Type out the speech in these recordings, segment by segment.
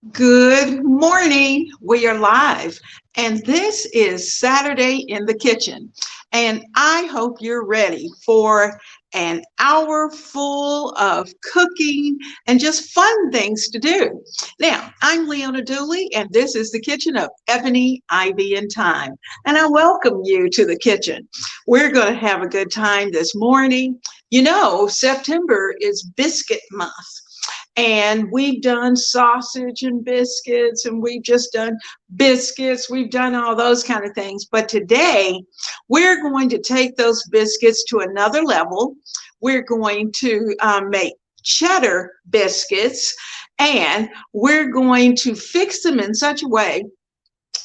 Good morning. We are live, and this is Saturday in the Kitchen. And I hope you're ready for an hour full of cooking and just fun things to do. Now, I'm Leona Dooley, and this is the kitchen of Ebony, Ivy, and Thyme. And I welcome you to the kitchen. We're going to have a good time this morning. You know, September is Biscuit Month. And we've done sausage and biscuits, and we've just done biscuits. We've done all those kind of things. But today, we're going to take those biscuits to another level. We're going to make cheddar biscuits, and we're going to fix them in such a way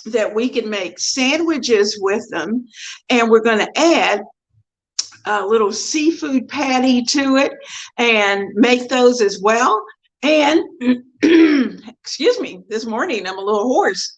that we can make sandwiches with them. And we're going to add a little seafood patty to it and make those as well. And excuse me, this morning I'm a little hoarse,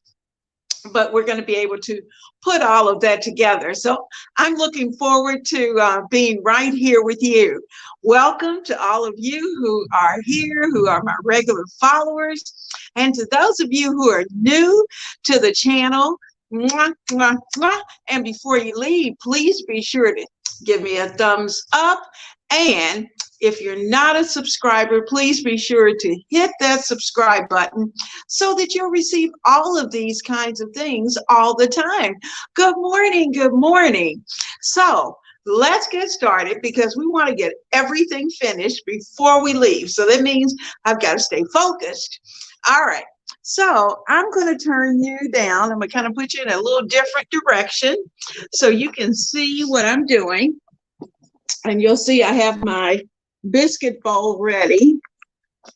but we're going to be able to put all of that together. So I'm looking forward to being right here with you. Welcome to all of you who are here, who are my regular followers, and to those of you who are new to the channel. Mwah, mwah, mwah. And before you leave, please be sure to give me a thumbs up. And if you're not a subscriber, please be sure to hit that subscribe button so that you'll receive all of these kinds of things all the time. Good morning. Good morning. So let's get started because we want to get everything finished before we leave. So that means I've got to stay focused. All right. So I'm going to turn you down. I'm going to kind of put you in a little different direction so you can see what I'm doing. And you'll see I have my biscuit bowl ready.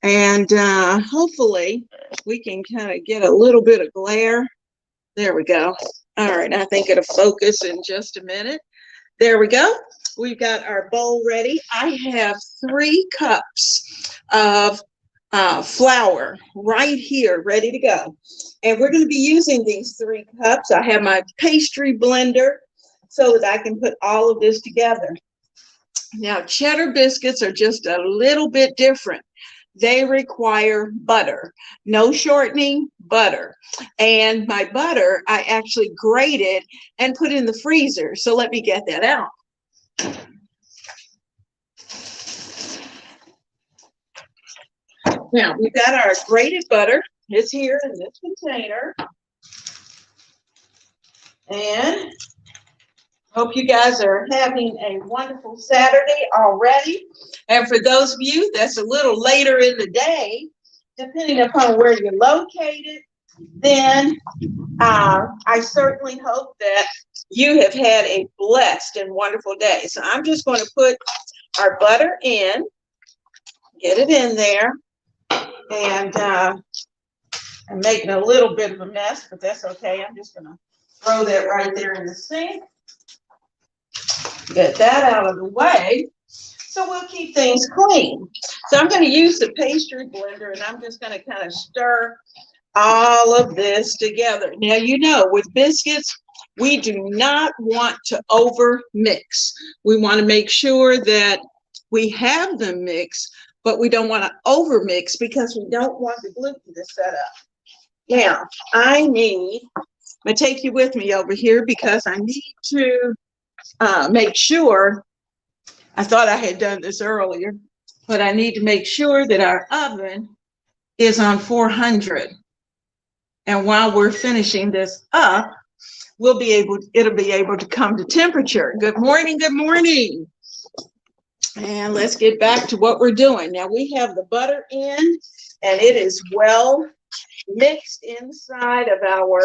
And hopefully we can kind of get a little bit of glare. There we go. All right. I think it'll focus in just a minute. There we go. We've got our bowl ready. I have 3 cups of flour right here ready to go, and we're going to be using these 3 cups. I have my pastry blender so that I can put all of this together. Now, cheddar biscuits are just a little bit different. They require butter, no shortening, butter. And my butter I actually grated and put in the freezer, so let me get that out. Now, we've got our grated butter. It's here in this container. And hope you guys are having a wonderful Saturday already. And for those of you that's a little later in the day, depending upon where you're located, then I certainly hope that you have had a blessed and wonderful day. So I'm just going to put our butter in, get it in there. And I'm making a little bit of a mess, but that's okay. I'm just going to throw that right there in the sink. Get that out of the way. So we'll keep things clean. So I'm going to use the pastry blender, and I'm just going to kind of stir all of this together. Now, you know, with biscuits, we do not want to over mix. We want to make sure that we have them mixed, but we don't want to over mix because we don't want the gluten to set up. Now, I'm going to take you with me over here because I need to make sure, I thought I had done this earlier, but I need to make sure that our oven is on 400. And while we're finishing this up, it'll be able to come to temperature. Good morning, good morning. And let's get back to what we're doing. Now we have the butter in, and it is well mixed inside of our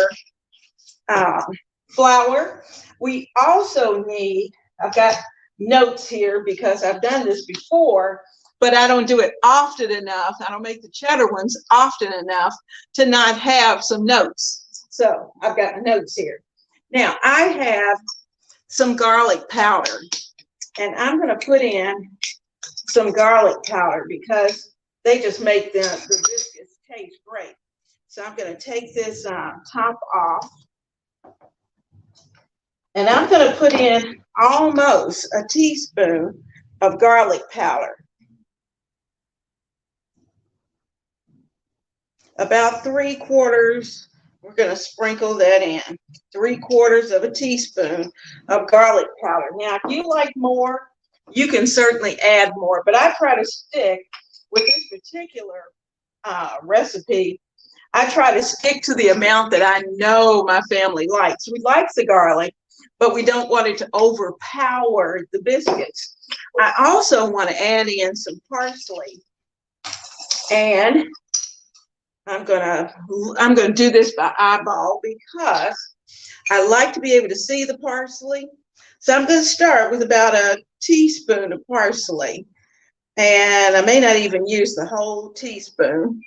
flour. We also need, I've got notes here because I've done this before, but I don't do it often enough. I don't make the cheddar ones often enough to not have some notes. So I've got notes here. Now I have some garlic powder. And I'm going to put in some garlic powder because they just make the biscuits taste great. So I'm going to take this top off. And I'm going to put in almost a teaspoon of garlic powder. about 3/4. We're going to sprinkle that in. 3/4 of a teaspoon of garlic powder. Now, if you like more, you can certainly add more, but I try to stick with this particular recipe. I try to stick to the amount that I know my family likes. We like the garlic, but we don't want it to overpower the biscuits. I also want to add in some parsley, and I'm gonna do this by eyeball because I like to be able to see the parsley. So I'm going to start with about a teaspoon of parsley, and I may not even use the whole teaspoon,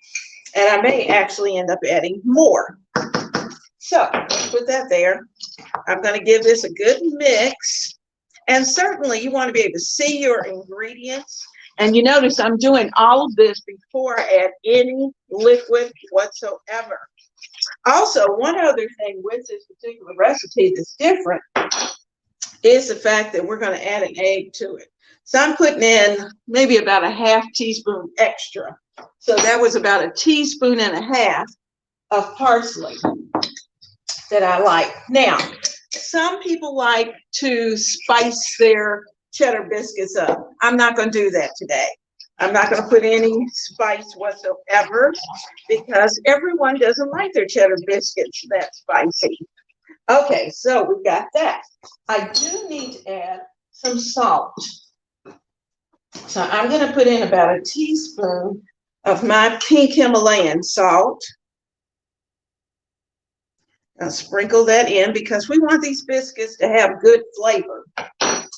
and I may actually end up adding more. So put that there. I'm going to give this a good mix, and certainly you want to be able to see your ingredients. And you notice I'm doing all of this before I add any liquid whatsoever. Also, one other thing with this particular recipe that's different is the fact that we're going to add an egg to it. So I'm putting in maybe about a half teaspoon extra. So that was about a teaspoon and a half of parsley that I like. Now, some people like to spice their cheddar biscuits up. I'm not going to do that today. I'm not going to put any spice whatsoever because everyone doesn't like their cheddar biscuits that spicy. Okay, so we got that. I do need to add some salt. So I'm going to put in about a teaspoon of my pink Himalayan salt. I'll sprinkle that in because we want these biscuits to have good flavor.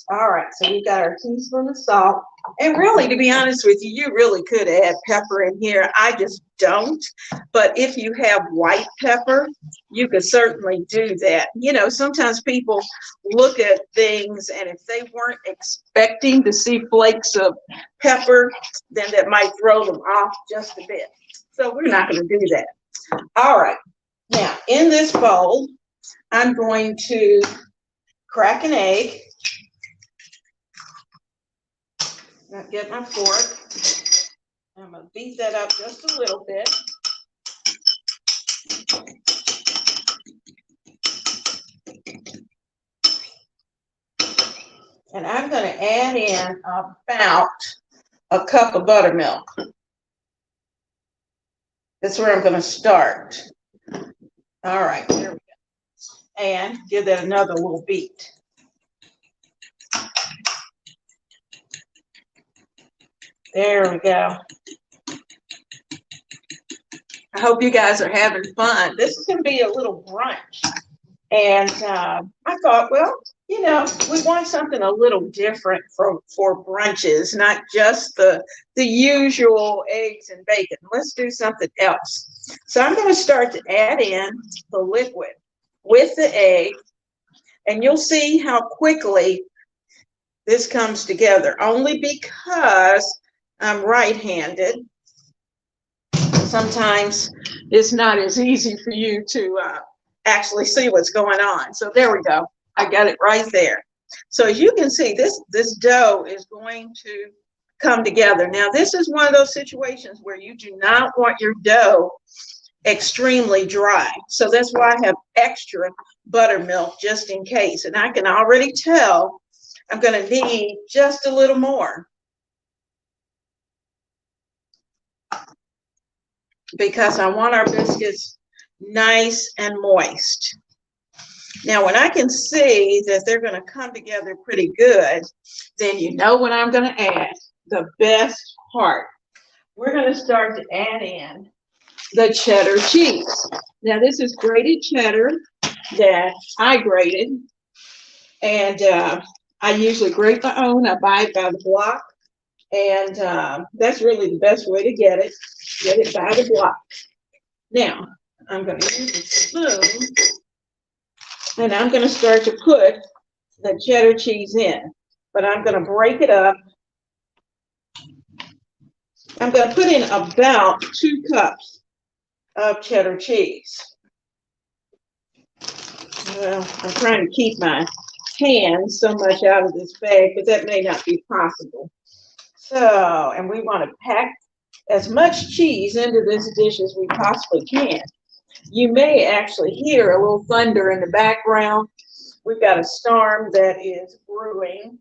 All right, so we've got our teaspoon of salt. And really, to be honest with you, you really could add pepper in here. I just don't. But if you have white pepper, you could certainly do that. You know, sometimes people look at things, and if they weren't expecting to see flakes of pepper, then that might throw them off just a bit. So we're not going to do that. All right. Now, in this bowl, I'm going to crack an egg. Now get my fork. I'm going to beat that up just a little bit. And I'm going to add in about a cup of buttermilk. That's where I'm going to start. All right, there we go. And give that another little beat. There we go. I hope you guys are having fun. This is going to be a little brunch. And I thought, well, you know, we want something a little different for brunches, not just the usual eggs and bacon. Let's do something else. So I'm going to start to add in the liquid with the egg. And you'll see how quickly this comes together, only because I'm right-handed. Sometimes it's not as easy for you to actually see what's going on. So there we go. I got it right there. So as you can see, this dough is going to come together. Now, this is one of those situations where you do not want your dough extremely dry. So that's why I have extra buttermilk just in case. And I can already tell I'm going to need just a little more, because I want our biscuits nice and moist. Now, when I can see that they're going to come together pretty good, then you know what I'm going to add, the best part. We're going to start to add in the cheddar cheese. Now, this is grated cheddar that I grated, and I usually grate my own. I buy it by the block, and that's really the best way to get it by the block. Now, I'm going to use a spoon, and I'm going to start to put the cheddar cheese in, but I'm going to break it up. I'm going to put in about 2 cups of cheddar cheese. Well, I'm trying to keep my hands so much out of this bag, but that may not be possible. So, and we want to pack as much cheese into this dish as we possibly can. You may actually hear a little thunder in the background. We've got a storm that is brewing,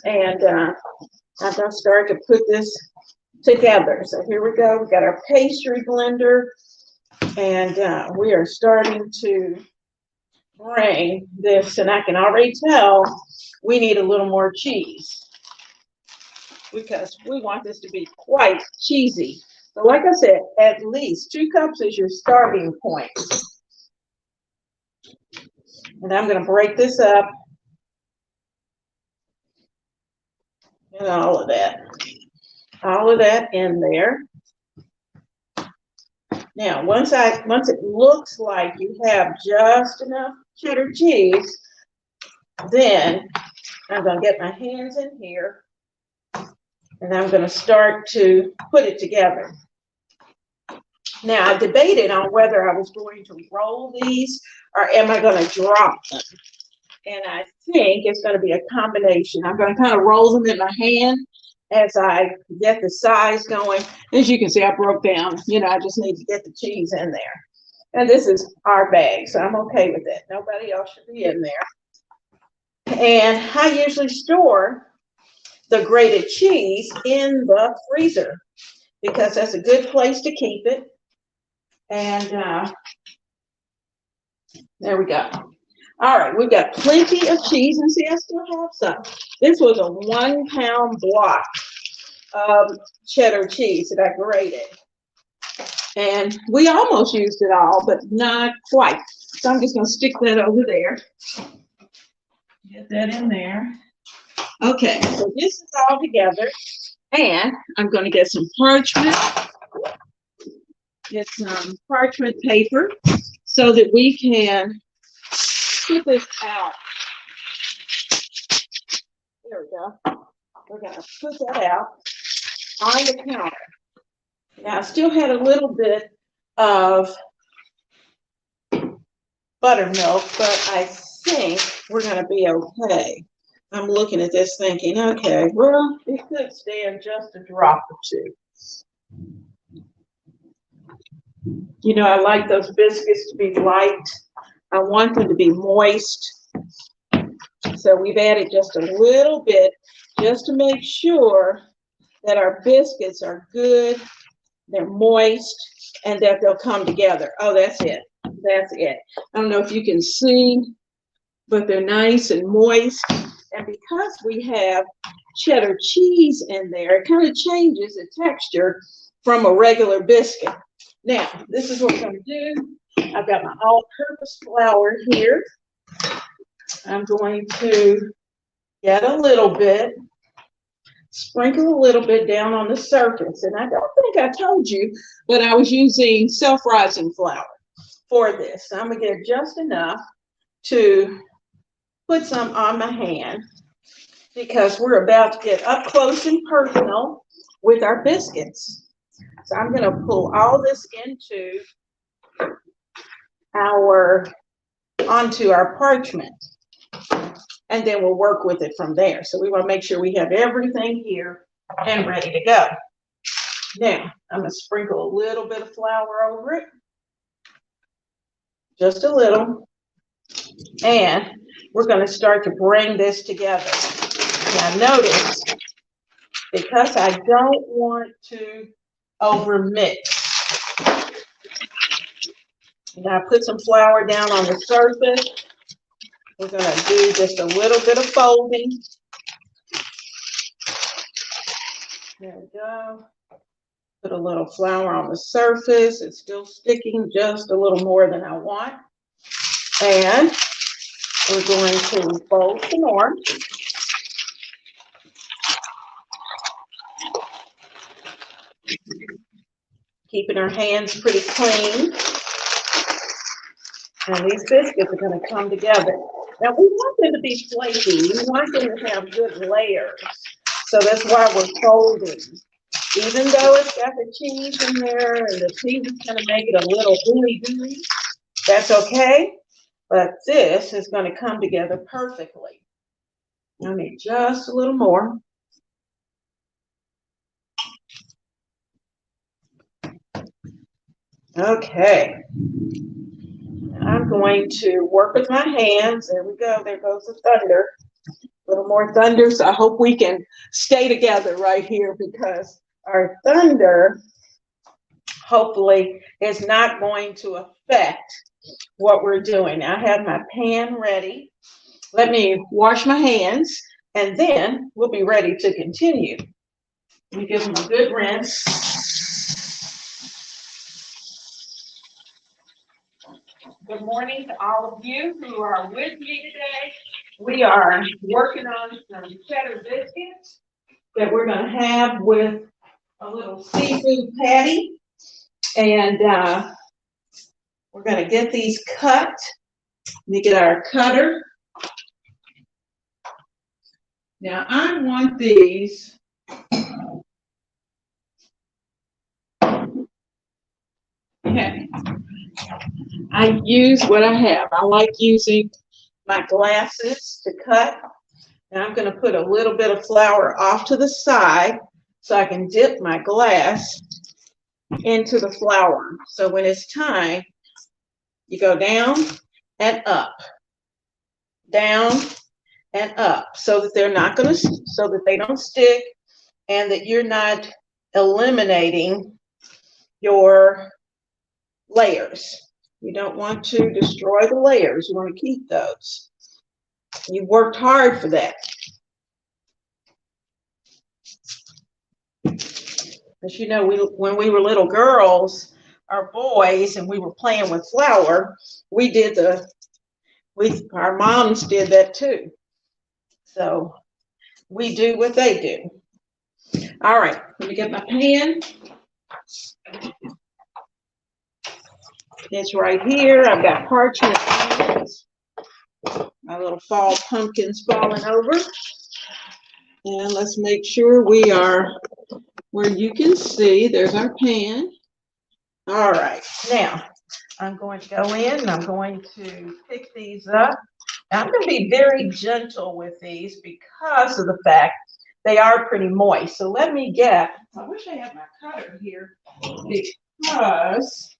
and I'm going to start to put this together. So here we go. We've got our pastry blender, and we are starting to bring this, and I can already tell we need a little more cheese because we want this to be quite cheesy. So like I said, at least 2 cups is your starting point. And I'm going to break this up and all of that in there. Now, once it looks like you have just enough cheddar cheese, then I'm going to get my hands in here and I'm going to start to put it together. Now, I debated on whether I was going to roll these or am I going to drop them. And I think it's going to be a combination. I'm going to kind of roll them in my hand as I get the size going. As you can see, I broke down. I just need to get the cheese in there. And this is our bag, so I'm okay with it. Nobody else should be in there. And I usually store the grated cheese in the freezer because that's a good place to keep it. And there we go. All right, we've got plenty of cheese, and see, I still have some. This was a 1 pound block of cheddar cheese that I grated. And we almost used it all, but not quite. So I'm just going to stick that over there. Get that in there. Okay, so this is all together. And I'm going to get some parchment. Get some parchment paper so that we can put this out. There we go. We're going to put that out on the counter. Now, I still had a little bit of buttermilk, but I think we're going to be okay. I'm looking at this thinking, okay, well, it could stand just a drop or 2. I like those biscuits to be light. I want them to be moist. So we've added just a little bit just to make sure that our biscuits are good, they're moist, and that they'll come together. Oh, that's it. That's it. I don't know if you can see, but they're nice and moist. And because we have cheddar cheese in there, it kind of changes the texture from a regular biscuit. Now, this is what we're going to do. I've got my all-purpose flour here. I'm going to get a little bit, sprinkle a little bit down on the surface. And I don't think I told you, but I was using self-rising flour for this. So I'm going to get just enough to put some on my hand because we're about to get up close and personal with our biscuits. So I'm going to pull all this onto our parchment, and then we'll work with it from there. So we want to make sure we have everything here and ready to go. Now, I'm going to sprinkle a little bit of flour over it, just a little, and we're going to start to bring this together. Now, notice, because I don't want to over mix, now I put some flour down on the surface. We're going to do just a little bit of folding. There we go. Put a little flour on the surface. It's still sticking just a little more than I want. And we're going to fold some more. Keeping our hands pretty clean. And these biscuits are going to come together. Now, we want them to be flaky. We want them to have good layers. So that's why we're folding. Even though it's got the cheese in there and the cheese is going to make it a little gooey, that's okay. But this is going to come together perfectly. I need just a little more. Okay. I'm going to work with my hands. There we go. There goes the thunder. A little more thunder. So I hope we can stay together right here because our thunder hopefully is not going to affect what we're doing. I have my pan ready. Let me wash my hands and then we'll be ready to continue. Let me give them a good rinse. Good morning to all of you who are with me today. We are working on some cheddar biscuits that we're going to have with a little seafood patty. And we're going to get these cut. Let me get our cutter. Now I want these I use what I have. I like using my glasses to cut. And I'm going to put a little bit of flour off to the side so I can dip my glass into the flour. So when it's time, you go down and up, down and up, so that they're not going to, so that they don't stick and that you're not eliminating your layers. You don't want to destroy the layers. You want to keep those. You worked hard for that. Because you know, when we were little girls, our boys, and we were playing with flour, our moms did that too. So we do what they do. All right, let me get my pan. It's right here. I've got parchment onions. My little fall pumpkins falling over. And let's make sure we are where you can see. There's our pan. All right, now I'm going to go in and I'm going to pick these up. Now, I'm going to be very gentle with these because of the fact they are pretty moist. So let me get, I wish I had my cutter here because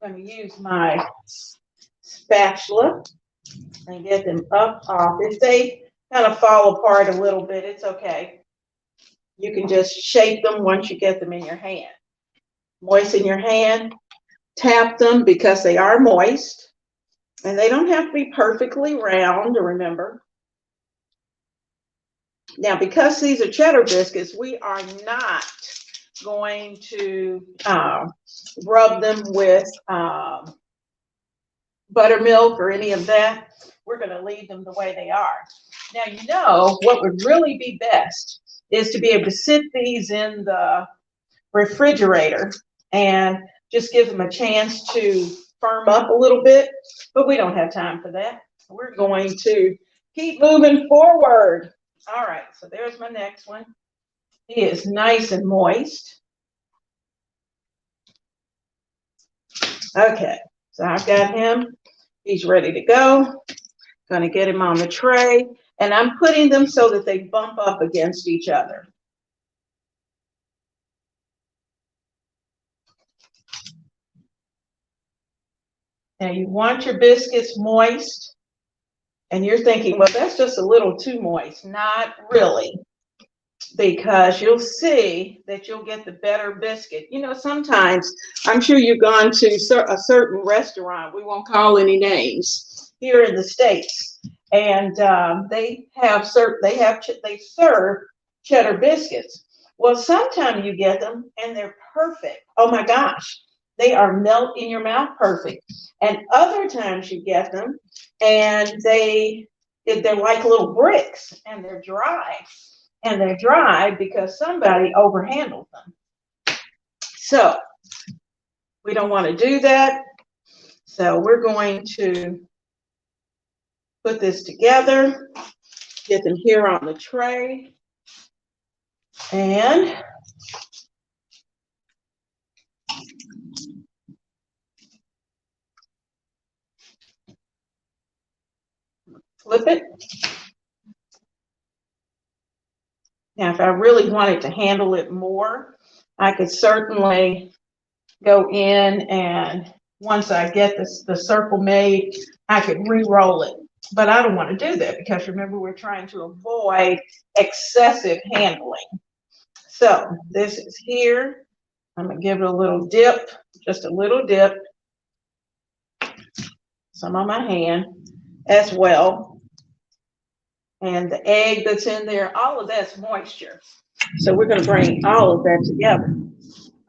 I'm going to use my spatula and get them up off. If they kind of fall apart a little bit, it's okay. You can just shape them once you get them in your hand. Moisten your hand, tap them because they are moist, and they don't have to be perfectly round, remember. Now, because these are cheddar biscuits, we are not going to rub them with buttermilk or any of that. We're going to leave them the way they are. Now, you know what would really be best is to be able to sit these in the refrigerator and just give them a chance to firm up a little bit, but we don't have time for that. We're going to keep moving forward. All right, so there's my next one. He is nice and moist. Okay, so I've got him. He's ready to go. Gonna get him on the tray, and I'm putting them so that they bump up against each other. Now you want your biscuits moist, and you're thinking, well, that's just a little too moist. Not really, because you'll see that you'll get the better biscuit. You know, sometimes, I'm sure you've gone to a certain restaurant, we won't call any names, here in the States, and they serve cheddar biscuits. Well, sometimes you get them and they're perfect. Oh my gosh, they are melt in your mouth perfect. And other times you get them and they're like little bricks and they're dry. And they're dry because somebody overhandled them. So we don't want to do that. So we're going to put this together, get them here on the tray, and flip it. Now, if I really wanted to handle it more, I could certainly go in, and once I get the circle made, I could re-roll it. But I don't want to do that because remember, we're trying to avoid excessive handling. So this is here. I'm going to give it a little dip, just a little dip. Some on my hand as well. And the egg that's in there, all of that's moisture. So we're going to bring all of that together.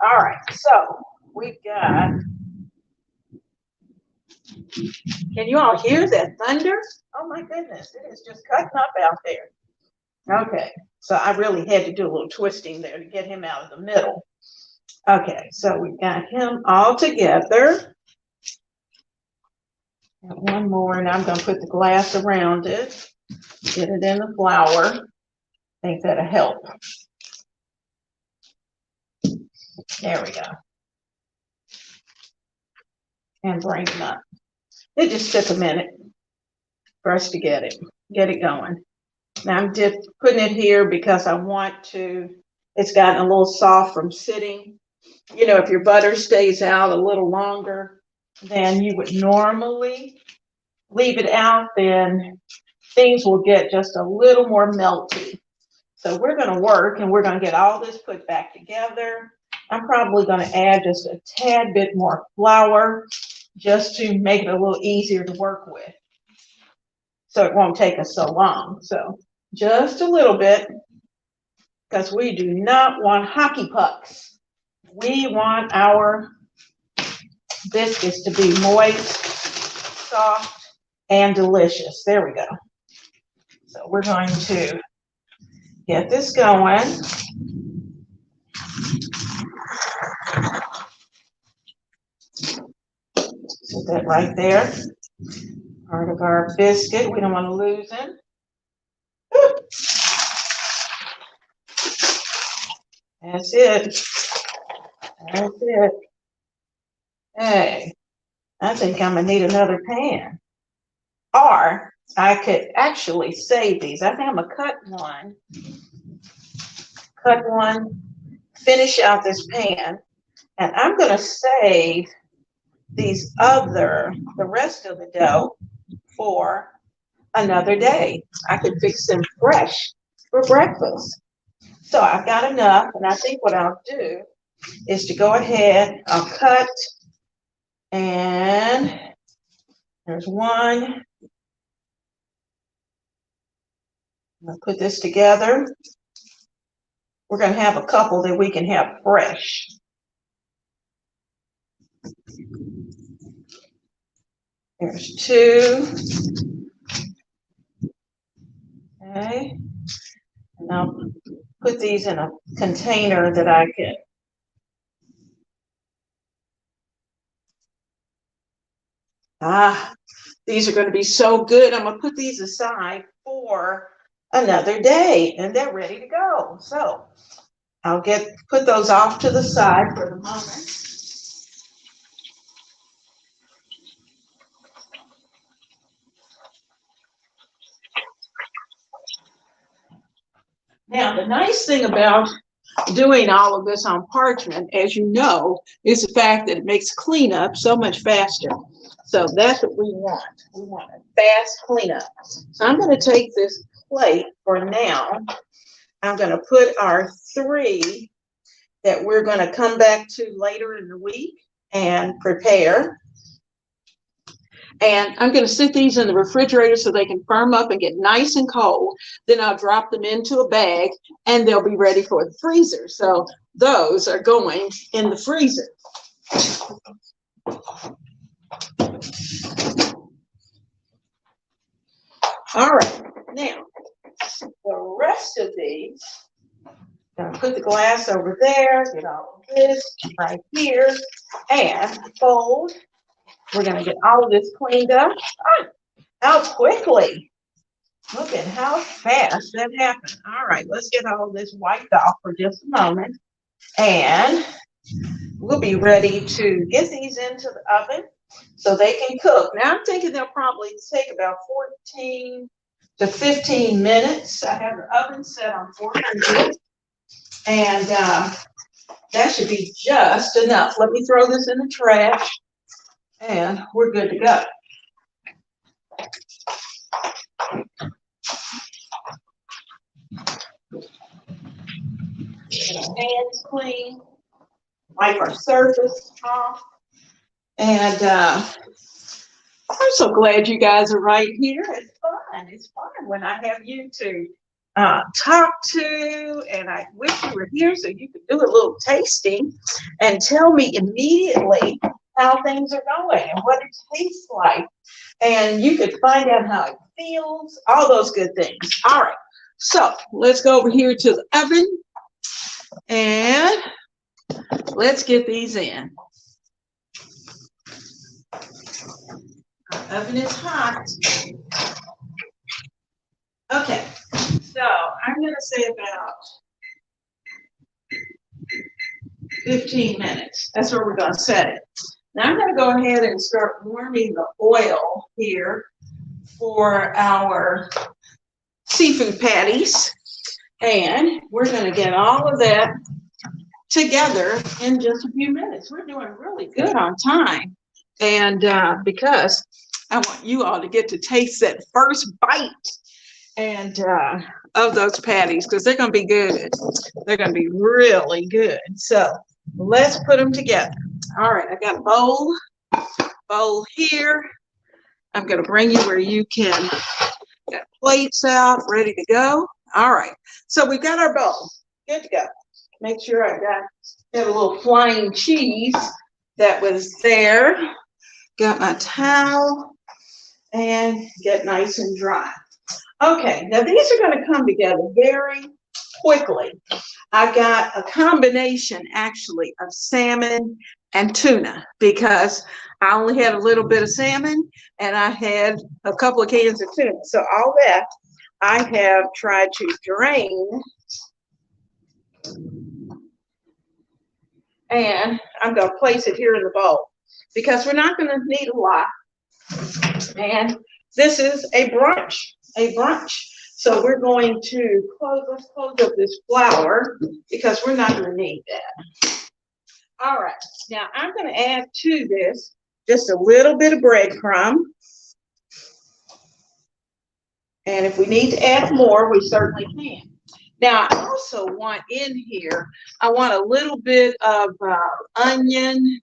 All right, so we've got, can you all hear that thunder? Oh my goodness, it is just cutting up out there. Okay, so I really had to do a little twisting there to get him out of the middle. Okay, so we've got him all together. Got one more, and I'm going to put the glass around it, get it in the flour. I think that'll help. There we go. And bring him up. It just took a minute for us to get it going. Now I'm putting it here because I want to, it's gotten a little soft from sitting. You know, if your butter stays out a little longer than you would normally leave it out, then things will get just a little more melty. So we're going to work, and we're going to get all this put back together. I'm probably going to add just a tad bit more flour just to make it a little easier to work with, so it won't take us so long. So just a little bit, because we do not want hockey pucks. We want our biscuits to be moist, soft, and delicious. There we go. So we're going to get this going. Put that right there. Part of our biscuit. We don't want to lose it. That's it. That's it. Hey, I think I'm going to need another pan. Or I could actually save these. I think I'm going to cut one, finish out this pan, and I'm going to save the rest of the dough for another day. I could fix them fresh for breakfast. So I've got enough, and I think what I'll do is to go ahead, I'll cut, and there's one. I'll put this together. We're going to have a couple that we can have fresh. There's two. Okay. And I'll put these in a container that I can. These are going to be so good. I'm going to put these aside for another day, and they're ready to go. So I'll put those off to the side for the moment. Now, the nice thing about doing all of this on parchment, as you know, is the fact that it makes cleanup so much faster. So that's what we want. We want a fast cleanup. So I'm going to take this plate for now. I'm going to put our 3 that we're going to come back to later in the week and prepare. And I'm going to sit these in the refrigerator so they can firm up and get nice and cold. Then I'll drop them into a bag, and they'll be ready for the freezer. So those are going in the freezer. All right, now the rest of these, I'm going to put the glass over there, get all of this right here, and fold. We're going to get all of this cleaned up. How quickly. Look at how fast that happened. All right, let's get all of this wiped off for just a moment. And we'll be ready to get these into the oven so they can cook. Now, I'm thinking they'll probably take about 14 to 15 minutes. I have the oven set on 400, and that should be just enough. Let me throw this in the trash, and we're good to go. Get our hands clean, wipe our surface off, and I'm so glad you guys are right here. It's fun. It's fun when I have you to talk to, and I wish you were here so you could do a little tasting and tell me immediately how things are going and what it tastes like. And you could find out how it feels, all those good things. All right, so let's go over here to the oven and let's get these in. Our oven is hot. Okay, so I'm going to say about 15 minutes. That's where we're going to set it. Now I'm going to go ahead and start warming the oil here for our seafood patties. And we're going to get all of that together in just a few minutes. We're doing really good on time. And because I want you all to get to taste that first bite and of those patties, because they're going to be good. They're going to be really good. So let's put them together. All right, I got a bowl here. I'm going to bring you where you can get plates out, ready to go. All right, so we've got our bowl. Good to go. Make sure I got a little flying cheese that was there. Got my towel and get nice and dry. Okay, now these are going to come together very quickly. I got a combination actually of salmon and tuna because I only had a little bit of salmon and I had a couple of cans of tuna. So all that I have tried to drain, and I'm going to place it here in the bowl because we're not going to need a lot. And this is a brunch. So we're going to let's close up this flour because we're not going to need that. All right, now I'm going to add to this just a little bit of breadcrumb. And if we need to add more, we certainly can. Now, I also want in here, I want a little bit of onion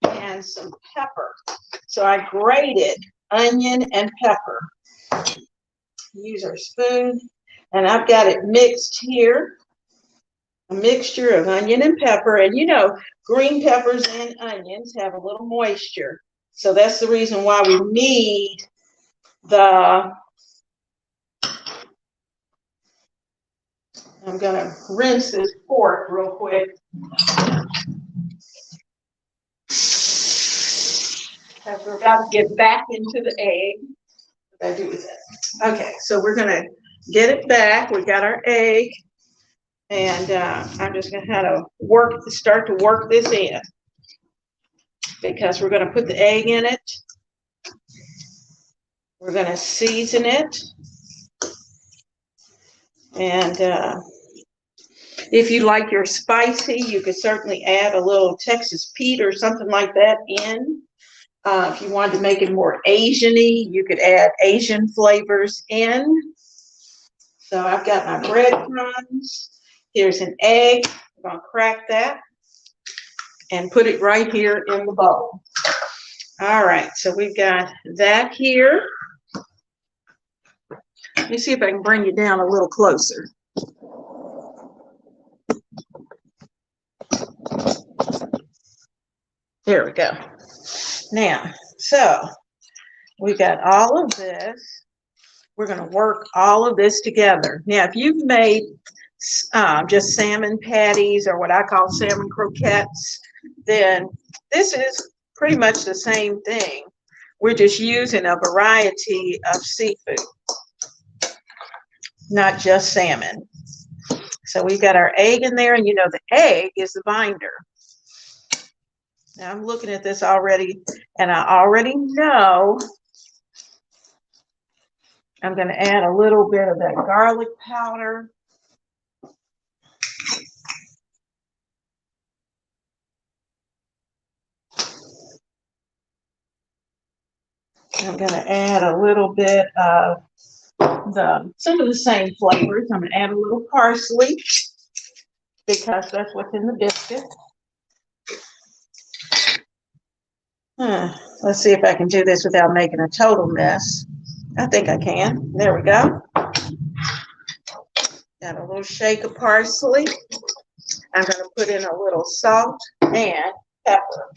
and some pepper. So I grated onion and pepper. Use our spoon, and I've got it mixed here. A mixture of onion and pepper, and you know, green peppers and onions have a little moisture. So that's the reason why we need the, I'm gonna rinse this fork real quick. Because we're about to get back into the egg. What did I do with that? Okay, so we're gonna get it back. We got our egg, and I'm just gonna have to start to work this in because we're gonna put the egg in it. We're gonna season it, and if you like your spicy, you could certainly add a little Texas Pete or something like that in. If you wanted to make it more Asian-y, you could add Asian flavors in. So I've got my breadcrumbs. Here's an egg. I'm going to crack that and put it right here in the bowl. All right, so we've got that here. Let me see if I can bring you down a little closer. There we go. Now, so we got all of this. We're going to work all of this together. Now, if you've made just salmon patties or what I call salmon croquettes, then this is pretty much the same thing. We're just using a variety of seafood, not just salmon. So we've got our egg in there, and you know the egg is the binder. Now I'm looking at this already, and I already know I'm going to add a little bit of that garlic powder. I'm going to add a little bit of some of the same flavors. I'm going to add a little parsley because that's what's in the biscuit. Let's see if I can do this without making a total mess. I think I can. There we go. Got a little shake of parsley. I'm going to put in a little salt and pepper.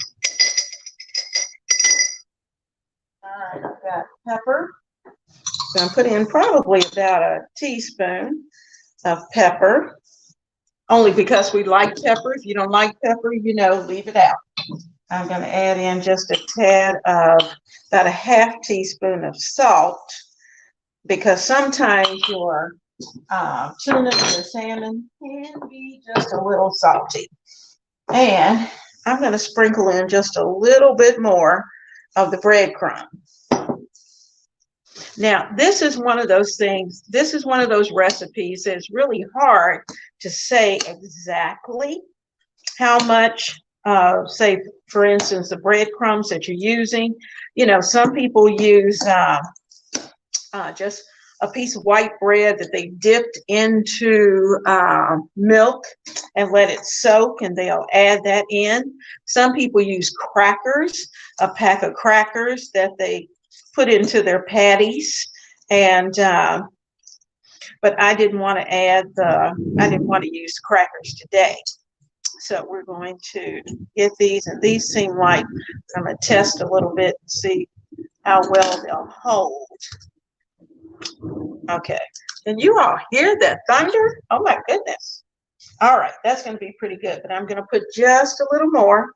I've got pepper. So I'm putting in probably about a teaspoon of pepper, only because we like pepper. If you don't like pepper, leave it out. I'm going to add in just a tad of about a half teaspoon of salt, because sometimes your tuna or salmon can be just a little salty. And I'm going to sprinkle in just a little bit more of the breadcrumb. Now, this is one of those things, this is one of those recipes that's really hard to say exactly how much, say, for instance, the breadcrumbs that you're using. Some people use just a piece of white bread that they dipped into milk and let it soak, and they'll add that in. Some people use crackers, a pack of crackers that they put into their patties, and but I didn't want to use crackers today. So we're going to get these, and these seem like I'm going to test a little bit and see how well they'll hold. Okay, can you all hear that thunder? Oh my goodness. All right, that's going to be pretty good, but I'm going to put just a little more.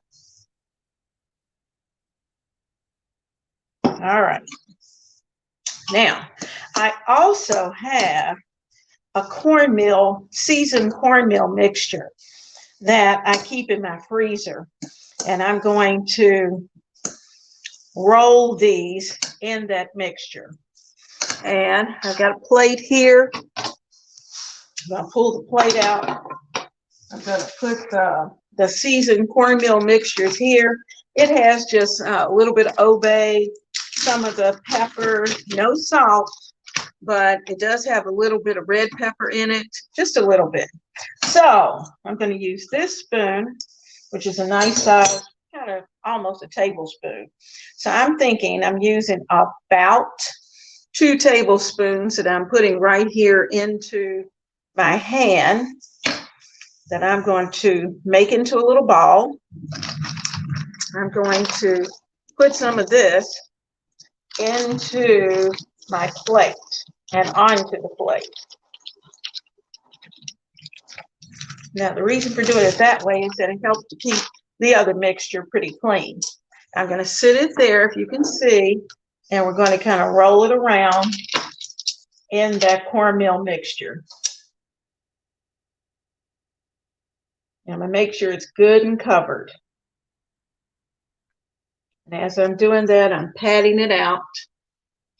All right. Now, I also have a seasoned cornmeal mixture that I keep in my freezer, and I'm going to roll these in that mixture. And I've got a plate here. I'm going to pull the plate out. I'm going to put the seasoned cornmeal mixtures here. It has just a little bit of obey, some of the pepper, no salt, but it does have a little bit of red pepper in it, just a little bit. So I'm going to use this spoon, which is a nice size, kind of almost a tablespoon. So I'm thinking I'm using about 2 tablespoons that I'm putting right here into my hand, that I'm going to make into a little ball. I'm going to put some of this into my plate and onto the plate. Now, the reason for doing it that way is that it helps to keep the other mixture pretty clean. I'm going to sit it there, if you can see, and we're going to kind of roll it around in that cornmeal mixture. I'm going to make sure it's good and covered. And as I'm doing that, I'm patting it out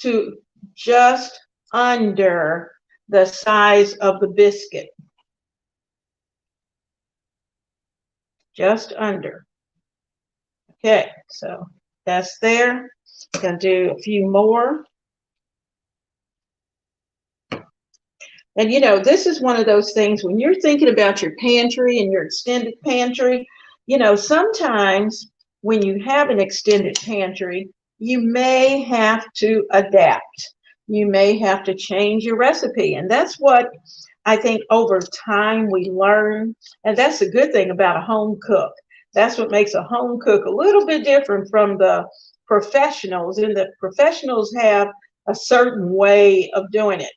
to just under the size of the biscuit. Just under. Okay, so that's there. I'm going to do a few more. And this is one of those things when you're thinking about your pantry and your extended pantry, sometimes when you have an extended pantry, you may have to adapt. You may have to change your recipe. And that's what I think over time we learn. And that's the good thing about a home cook. That's what makes a home cook a little bit different from the professionals. And the professionals have a certain way of doing it.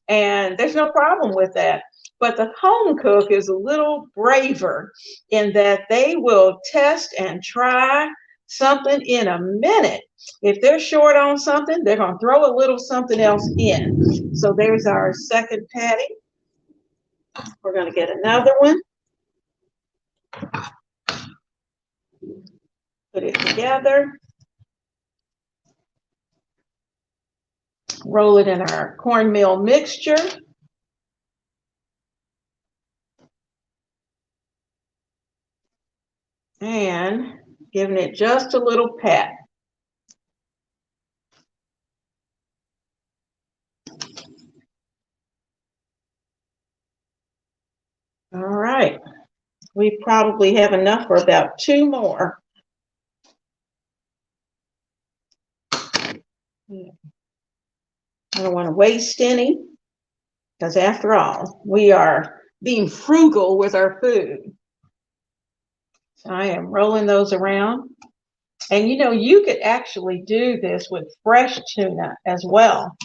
And there's no problem with that. But the home cook is a little braver in that they will test and try something in a minute. If they're short on something, they're going to throw a little something else in. So there's our second patty. We're going to get another one. Put it together. Roll it in our cornmeal mixture. And giving it just a little pat. All right. We probably have enough for about 2 more. I don't want to waste any, because after all, we are being frugal with our food. So I am rolling those around. And you know, you could actually do this with fresh tuna as well,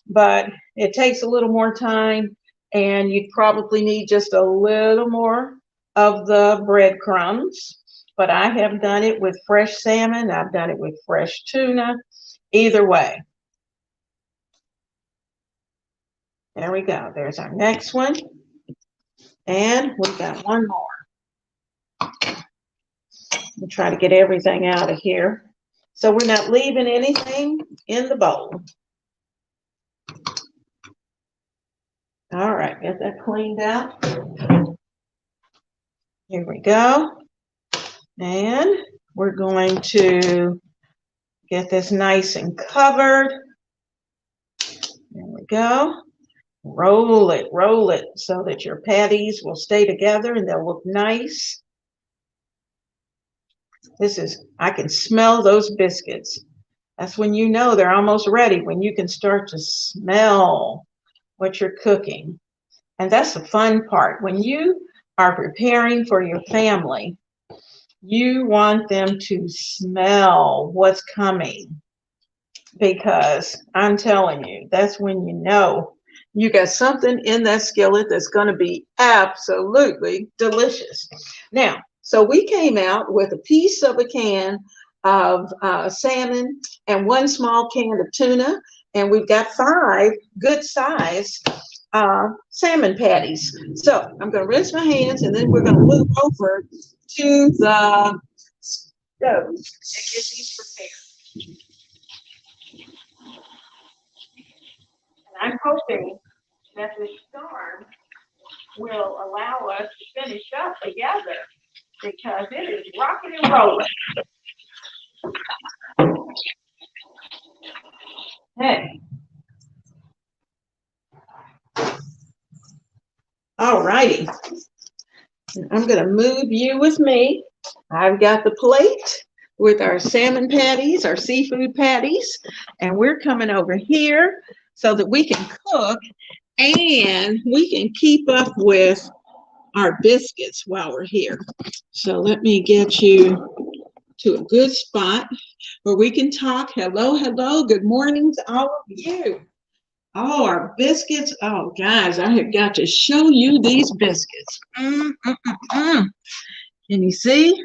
but it takes a little more time, and you probably need just a little more of the breadcrumbs. But I have done it with fresh salmon. I've done it with fresh tuna. Either way. There we go. There's our next one. And we've got one more. We'll try to get everything out of here, so we're not leaving anything in the bowl. All right, get that cleaned out. Here we go. And we're going to get this nice and covered. There we go. Roll it so that your patties will stay together and they'll look nice. I can smell those biscuits. That's when you know they're almost ready, when you can start to smell what you're cooking. And that's the fun part. When you are preparing for your family, you want them to smell what's coming, because I'm telling you, that's when you know you got something in that skillet that's going to be absolutely delicious. Now, so we came out with a piece of a can of salmon and 1 small can of tuna, and we've got 5 good size salmon patties. So I'm going to rinse my hands, and then we're going to move over to the stove and get these prepared. And I'm hoping that this storm will allow us to finish up together, because it is rocking and rolling. Hey. All righty. I'm going to move you with me. I've got the plate with our salmon patties, our seafood patties, and we're coming over here so that we can cook and we can keep up with our biscuits while we're here. So let me get you to a good spot where we can talk. Hello, hello, good morning to all of you. Oh, our biscuits. Oh, guys, I have got to show you these biscuits. Can you see?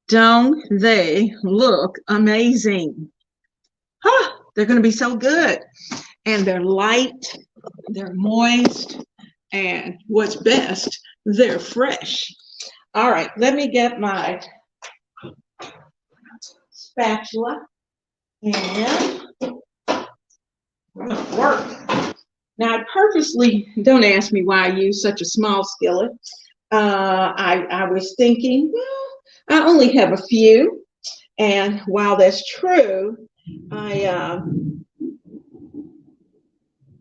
Don't they look amazing? Huh, they're going to be so good. And they're light, they're moist, and what's best, they're fresh. All right, let me get my spatula, and we're going to work. Now, I purposely, don't ask me why I use such a small skillet. I was thinking, well, I only have a few. And while that's true, I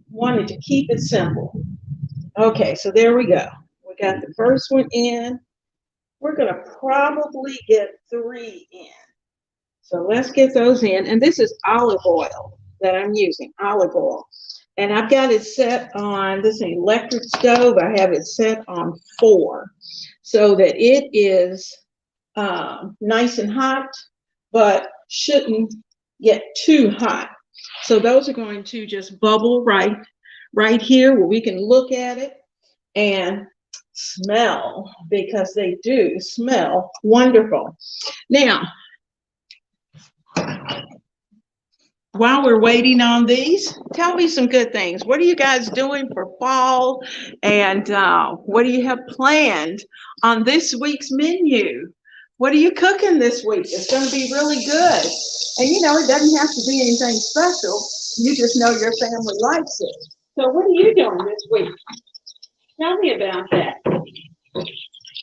wanted to keep it simple. Okay, so there we go. We got the first one in. We're going to probably get 3 in. So let's get those in. And this is olive oil that I'm using, olive oil. And I've got it set on, this is an electric stove. I have it set on 4 so that it is nice and hot, but shouldn't get too hot. So those are going to just bubble right here where we can look at it and smell, because they do smell wonderful. Now, while we're waiting on these, tell me some good things. What are you guys doing for fall? And what do you have planned on this week's menu? What are you cooking this week? It's going to be really good. And you know, it doesn't have to be anything special. You just know your family likes it. So what are you doing this week? Tell me about that.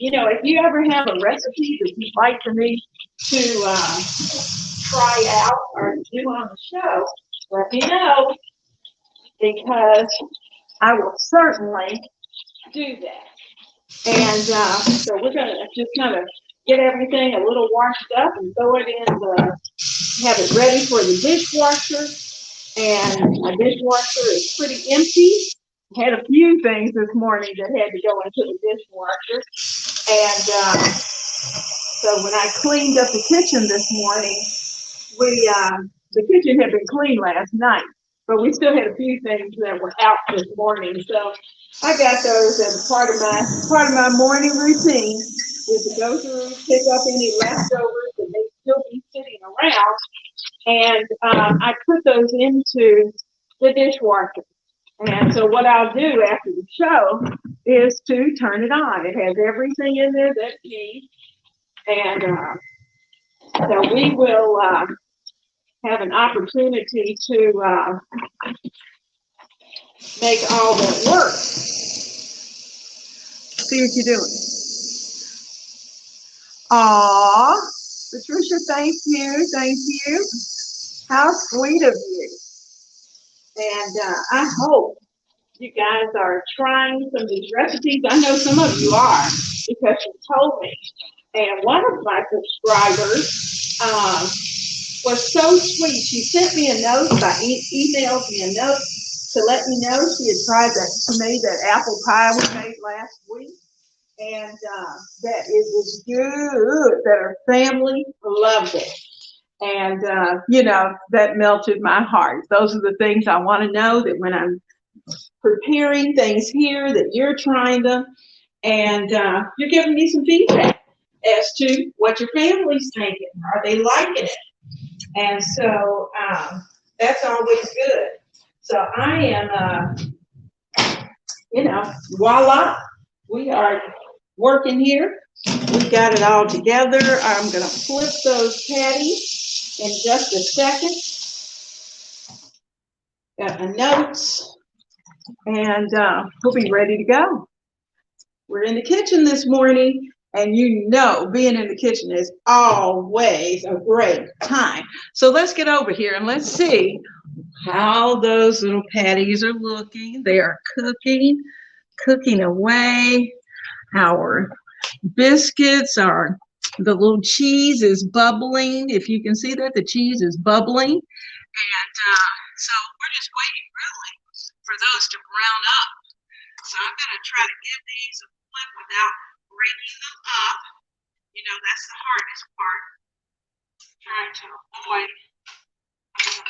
You know, if you ever have a recipe that you'd like for me to try out or do on the show, let me know, because I will certainly do that. And so we're going to just kind of get everything a little washed up and throw it in have it ready for the dishwasher. And my dishwasher is pretty empty. Had a few things this morning that had to go into the dishwasher. And so when I cleaned up the kitchen this morning, the kitchen had been cleaned last night, but we still had a few things that were out this morning. So I got those as part of my morning routine is to go through, pick up any leftovers that may still be sitting around, and I put those into the dishwasher. And so what I'll do after the show is to turn it on. It has everything in there that it needs, and so we will have an opportunity to make all that work. See what you're doing. Aw, Patricia, thank you, thank you. How sweet of you. And I hope you guys are trying some of these recipes. I know some of you are because you told me. And one of my subscribers was so sweet. She sent me a note, emailed me a note to let me know she had tried that apple pie we made last week. And that it was good, that her family loved it. And, you know, that melted my heart. Those are the things I want to know, that when I'm preparing things here, that you're trying them, and you're giving me some feedback as to what your family's thinking. Are they liking it? And so that's always good. So I am, you know, voila, we are working here. We got it all together. I'm going to flip those patties in just a second. Got my notes, and we'll be ready to go. We're in the kitchen this morning, and you know, being in the kitchen is always a great time. So let's get over here and let's see how those little patties are looking. They are cooking away. Our biscuits are, the little cheese is bubbling. If you can see that, the cheese is bubbling. And so we're just waiting really for those to brown up. So I'm going to try to give these a flip without breaking them up. You know, that's the hardest part, trying to avoid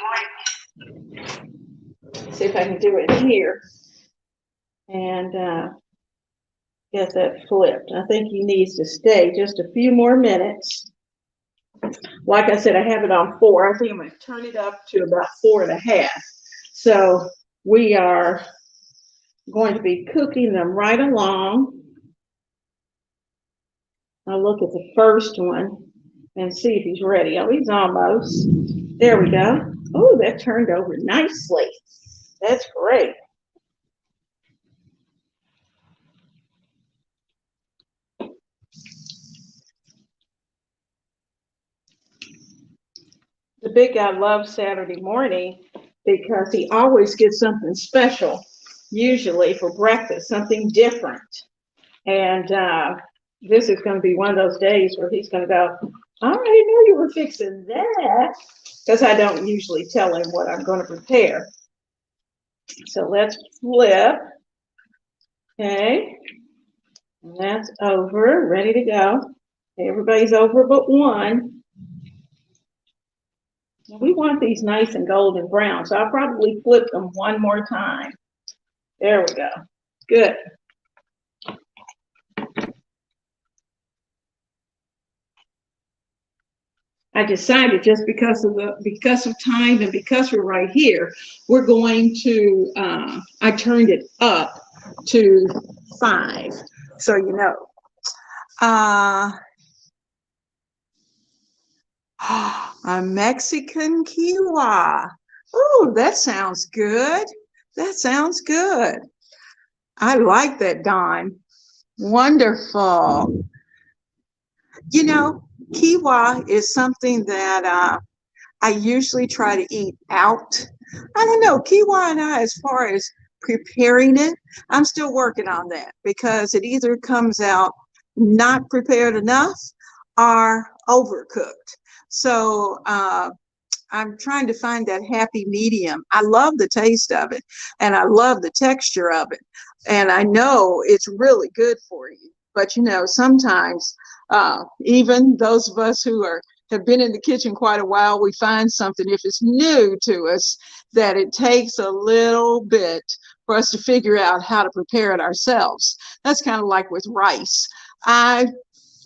break. See if I can do it here and get that flipped. I think he needs to stay just a few more minutes. Like I said, I have it on 4. I think I'm going to turn it up to about 4.5. So we are going to be cooking them right along. I'll look at the first one and see if he's ready. Oh, he's almost. There we go. Oh, that turned over nicely. That's great. The big guy loves Saturday morning because he always gets something special, usually for breakfast, something different. And this is going to be one of those days where he's going to go, I already knew you were fixing that, because I don't usually tell him what I'm going to prepare. So let's flip. Okay. And that's over, ready to go. Everybody's over but one. We want these nice and golden brown, so I'll probably flip them one more time. There we go. Good. I decided just because of time and because we're right here, we're going to, I turned it up to 5, so you know. A Mexican kiwa. Oh, that sounds good. That sounds good. I like that, Don. Wonderful. You know, quinoa is something that I usually try to eat out. I don't know, quinoa and I, as far as preparing it, I'm still working on that because it either comes out not prepared enough or overcooked. So I'm trying to find that happy medium. I love the taste of it and I love the texture of it. And I know it's really good for you. But you know, sometimes even those of us who are have been in the kitchen quite a while, we find something, if it's new to us, that it takes a little bit for us to figure out how to prepare it ourselves. That's kind of like with rice. I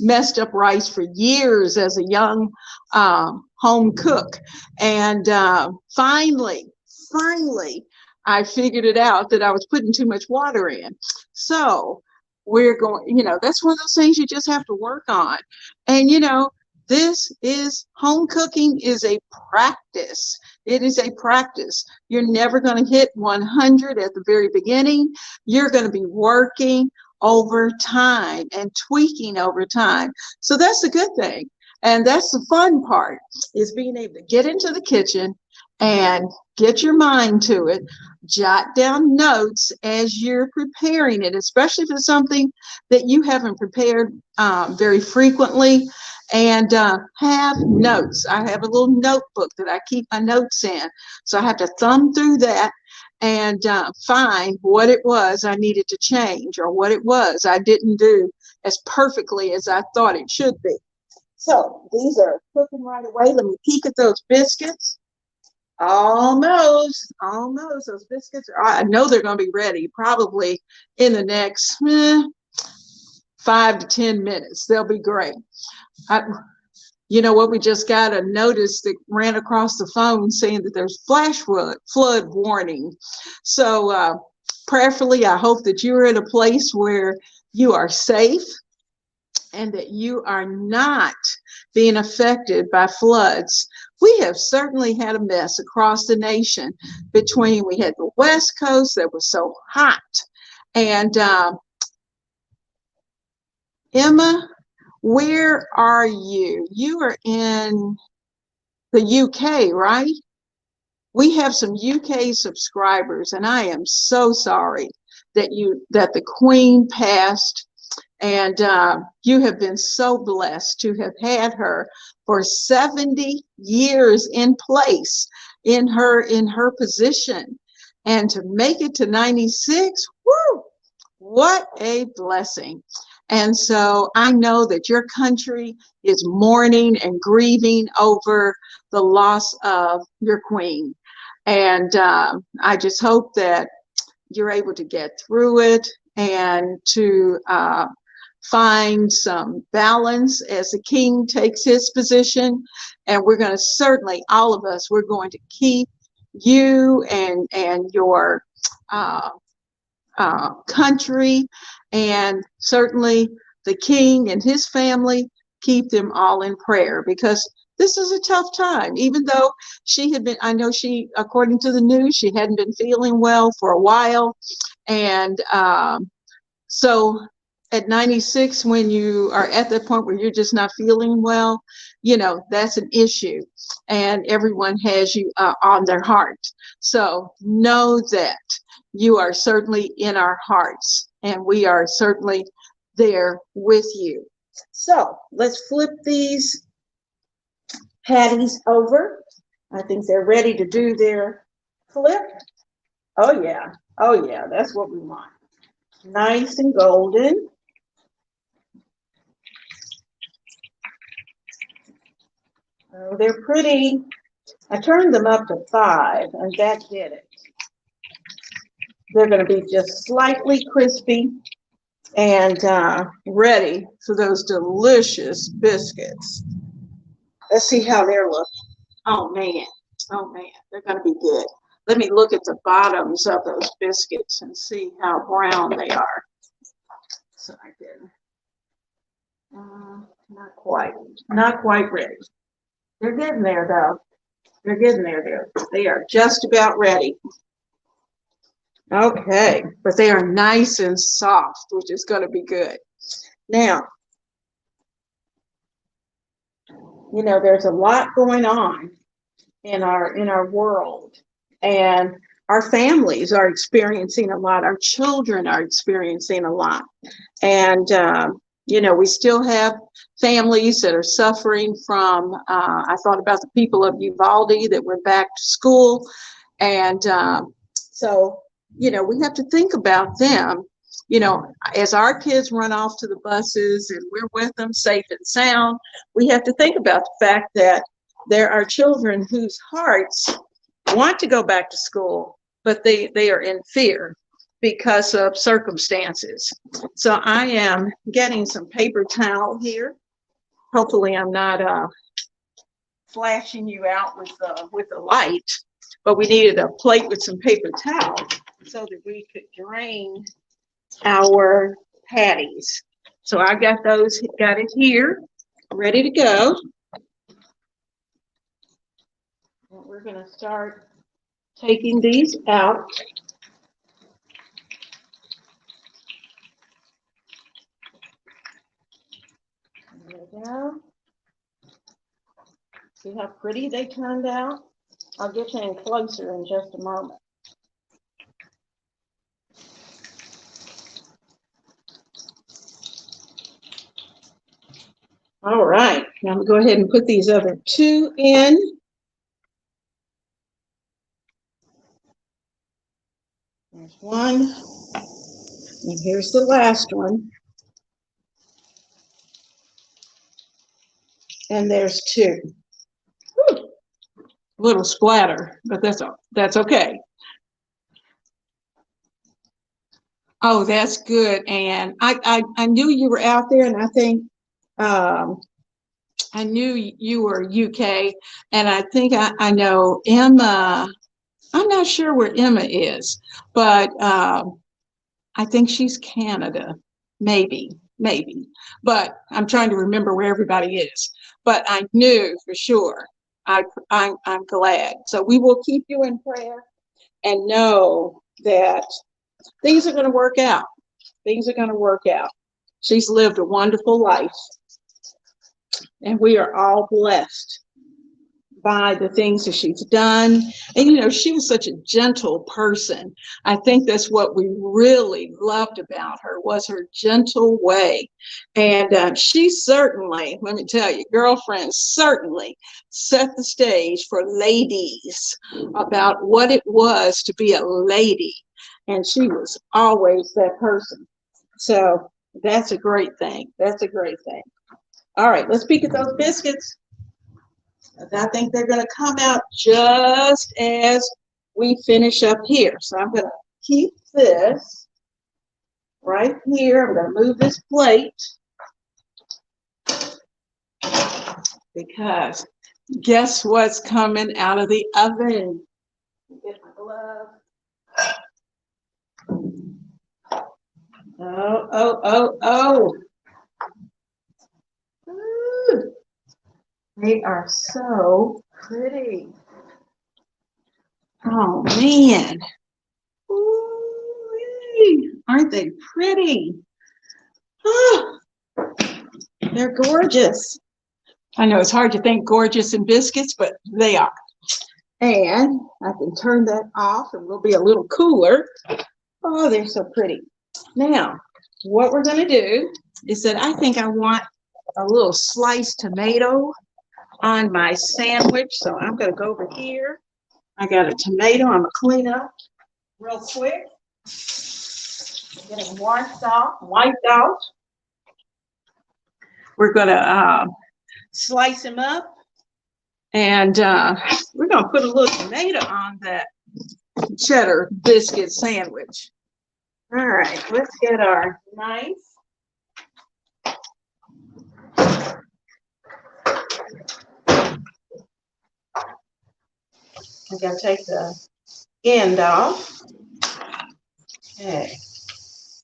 messed up rice for years as a young home cook. And finally, I figured it out that I was putting too much water in. So we're going, that's one of those things you just have to work on. And, this is home cooking is a practice. It is a practice. You're never going to hit 100 at the very beginning. You're going to be working over time and tweaking over time. So that's a good thing. And that's the fun part, is being able to get into the kitchen and get your mind to it, jot down notes as you're preparing it, especially if it's something that you haven't prepared very frequently, and have notes. I have a little notebook that I keep my notes in. So I have to thumb through that and find what it was I needed to change or what it was I didn't do as perfectly as I thought it should be. So these are cooking right away. Let me peek at those biscuits. Almost. Those biscuits I know they're going to be ready probably in the next 5 to 10 minutes. They'll be great. You know what? We just got a notice that ran across the phone saying that there's flash flood warning. So prayerfully, I hope that you're in a place where you are safe and that you are not being affected by floods. We have certainly had a mess across the nation between, we had the West Coast that was so hot. And Emma, where are you? You are in the UK, right? We have some UK subscribers, and I am so sorry that the Queen passed. And you have been so blessed to have had her for 70 years in place in her position, and to make it to 96. Woo! What a blessing. And so I know that your country is mourning and grieving over the loss of your queen. And I just hope that you're able to get through it and to find some balance as the king takes his position. And we're going to certainly, all of us, we're going to keep you and your country, and certainly the king and his family, keep them all in prayer, because this is a tough time. Even though she had been, I know she, according to the news, she hadn't been feeling well for a while. And so at 96, when you are at that point where you're just not feeling well, that's an issue. And everyone has you on their heart. So know that you are certainly in our hearts, and we are certainly there with you. So let's flip these patties over. I think they're ready to do their flip. Oh yeah, that's what we want. Nice and golden. Oh, they're pretty. I turned them up to 5, and that did it. They're going to be just slightly crispy and ready for those delicious biscuits. Let's see how they're looking. Oh man, they're going to be good. Let me look at the bottoms of those biscuits and see how brown they are. So I did. Not quite ready. They're getting there though. They're getting there. They are just about ready. Okay, but they are nice and soft, which is going to be good. Now, you know, there's a lot going on in our world, and our families are experiencing a lot. Our children are experiencing a lot, and you know, we still have families that are suffering from. I thought about the people of Uvalde that went back to school, and so you know, we have to think about them. You know, as our kids run off to the buses and we're with them safe and sound, we have to think about the fact that there are children whose hearts want to go back to school, but they are in fear because of circumstances. So I am getting some paper towel here. Hopefully I'm not flashing you out with the light, but we needed a plate with some paper towel so that we could drain our patties. So I got it here, ready to go. And we're going to start taking these out. There we go. See how pretty they turned out? I'll get you in closer in just a moment. All right, now I'm going to go ahead and put these other two in. There's one, and here's the last one. And there's two. Whew. A little splatter, but that's okay. Oh, that's good. And I knew you were out there, and I think I knew you were UK, and I think I know Emma. I'm not sure where Emma is, but I think she's Canada, maybe. But I'm trying to remember where everybody is. But I knew for sure. I'm glad. So we will keep you in prayer and know that things are going to work out. Things are going to work out. She's lived a wonderful life, and we are all blessed by the things that she's done. And you know, she was such a gentle person. I think that's what we really loved about her, was her gentle way. And she certainly, let me tell you, girlfriend certainly set the stage for ladies about what it was to be a lady. And she was always that person. So that's a great thing. That's a great thing. All right, let's peek at those biscuits. I think they're going to come out just as we finish up here. So I'm going to keep this right here. I'm going to move this plate because guess what's coming out of the oven? Get my glove. Oh. Ooh. They are so pretty. Oh, man. Ooh, aren't they pretty? Oh, they're gorgeous. I know it's hard to think gorgeous in biscuits, but they are. And I can turn that off and we'll be a little cooler. Oh, they're so pretty. Now, what we're going to do is that I think I want a little sliced tomato on my sandwich. So I'm going to go over here. I got a tomato. I'm going to clean up real quick. Get it wiped out. We're going to slice them up. And we're going to put a little tomato on that cheddar biscuit sandwich. All right, let's get our knife. I'm going to take the end off. Okay,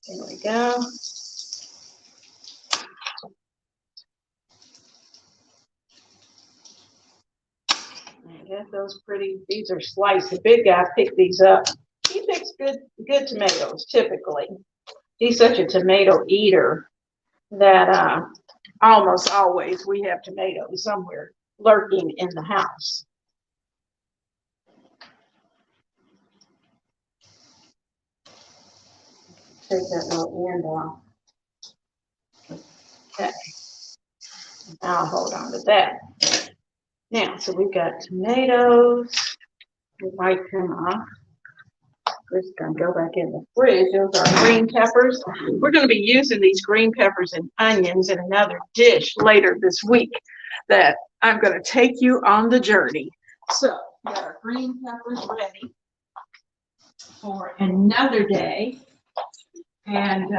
there we go. Get those pretty? These are sliced. The big guy picked these up. He picks good tomatoes typically. He's such a tomato eater that almost always we have tomatoes somewhere lurking in the house. Take that little end off. Okay. I'll hold on to that. Now, so we've got tomatoes. We wipe them off. We're just going to go back in the fridge. Those are green peppers. We're going to be using these green peppers and onions in another dish later this week that I'm going to take you on the journey. So, we got our green peppers ready for another day. And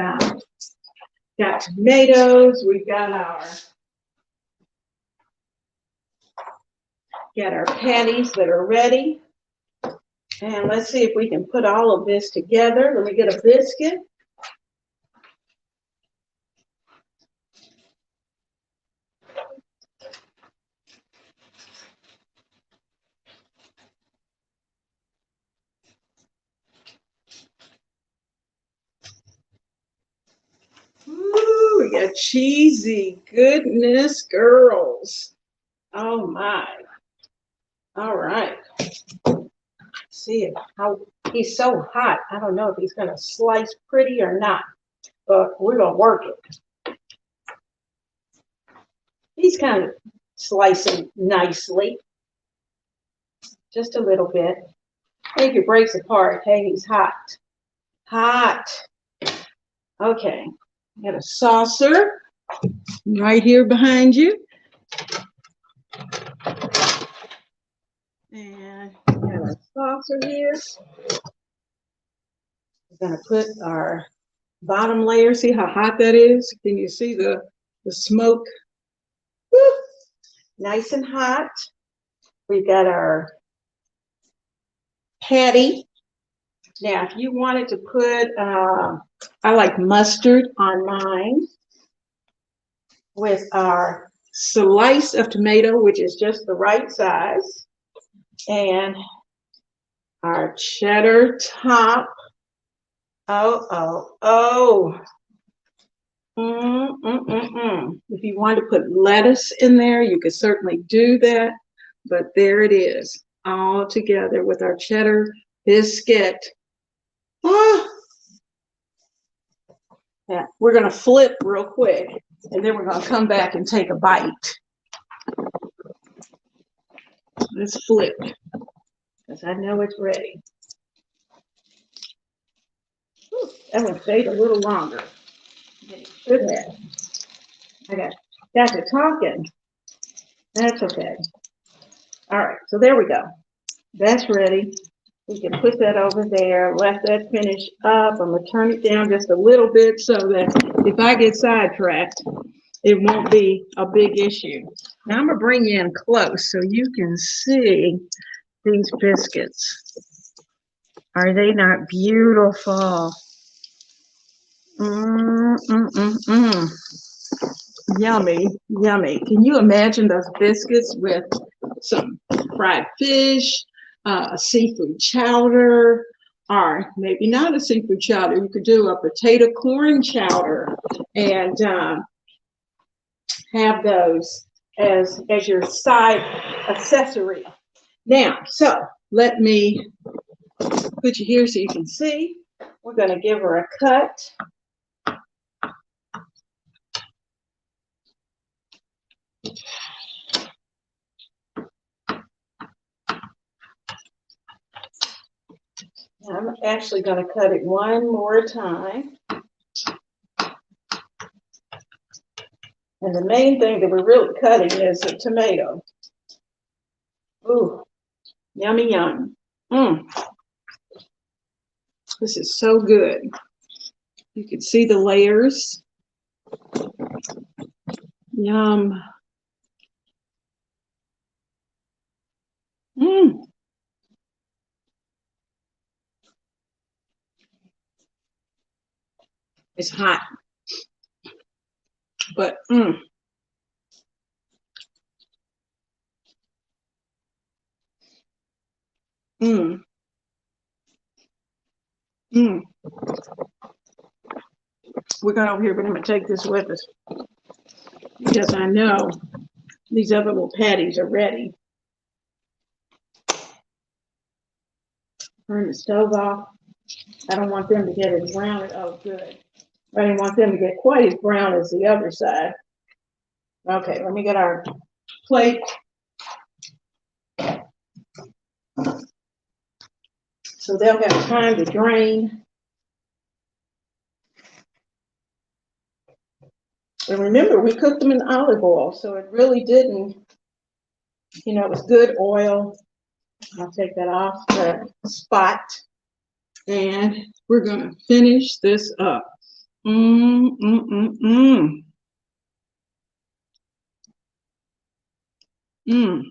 got tomatoes. We've got our patties that are ready. And let's see if we can put all of this together. Let me get a biscuit. Ooh, we got cheesy goodness, girls. Oh my. All right. See how he's so hot. I don't know if he's going to slice pretty or not, but we're going to work it. He's kind of slicing nicely, just a little bit. I think it breaks apart. Hey, he's hot. Hot. Okay, got a saucer right here behind you. And we have a saucer here. We're going to put our bottom layer. See how hot that is? Can you see the smoke? Woo! Nice and hot. We've got our patty. Now, if you wanted to put, I like mustard on mine with our slice of tomato, which is just the right size, and our cheddar top. If you want to put lettuce in there, you could certainly do that, but there it is, all together with our cheddar biscuit. Oh. Yeah, we're going to flip real quick, and then we're going to come back and take a bite. Let's flip, because I know it's ready. Whew, that one stayed a little longer than it should have. I got to talking. That's okay. All right, so there we go. That's ready. We can put that over there, let that finish up. I'm going to turn it down just a little bit so that if I get sidetracked, it won't be a big issue. Now I'm going to bring you in close so you can see these biscuits. Are they not beautiful? Yummy, yummy. Can you imagine those biscuits with some fried fish, a seafood chowder, or maybe not a seafood chowder? You could do a potato corn chowder and have those as your side accessory. Now, so let me put you here so you can see. We're going to give her a cut. I'm actually going to cut it one more time. And the main thing that we're really cutting is the tomato. Ooh, yummy, yum. This is so good. You can see the layers. Yum. It's hot, but Mm. Mm. We're going over here, but I'm going to take this with us because I know these other little patties are ready. Turn the stove off. I don't want them to get as brown as, oh, good. I didn't want them to get quite as brown as the other side. Okay, let me get our plate. So they'll have time to drain. And remember, we cooked them in olive oil, so it really didn't, you know, it was good oil. I'll take that off the spot. And we're going to finish this up. Mm, mm, mm, mm. Mm,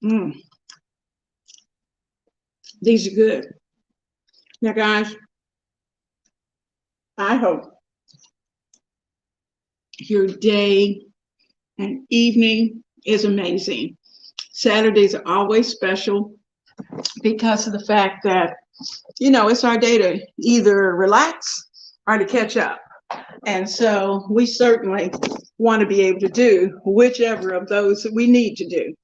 mm. These are good. Now, guys, I hope your day and evening is amazing. Saturdays are always special because of the fact that, you know, it's our day to either relax or to catch up. And so we certainly want to be able to do whichever of those that we need to do.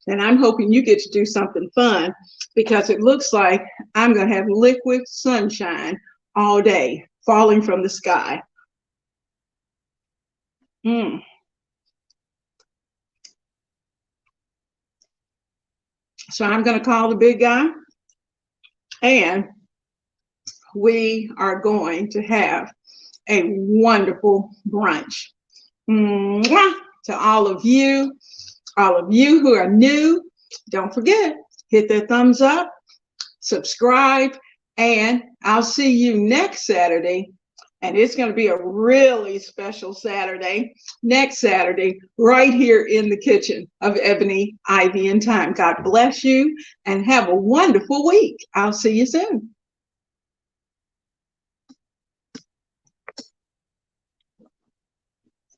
And I'm hoping you get to do something fun because it looks like I'm going to have liquid sunshine all day falling from the sky. Mm. So I'm going to call the big guy and we are going to have a wonderful brunch. Mwah! To all of you who are new, don't forget, hit that thumbs up, subscribe, and I'll see you next Saturday. And it's going to be a really special Saturday, next Saturday, right here in the kitchen of Ebony, Ivy, and Thyme. God bless you and have a wonderful week. I'll see you soon.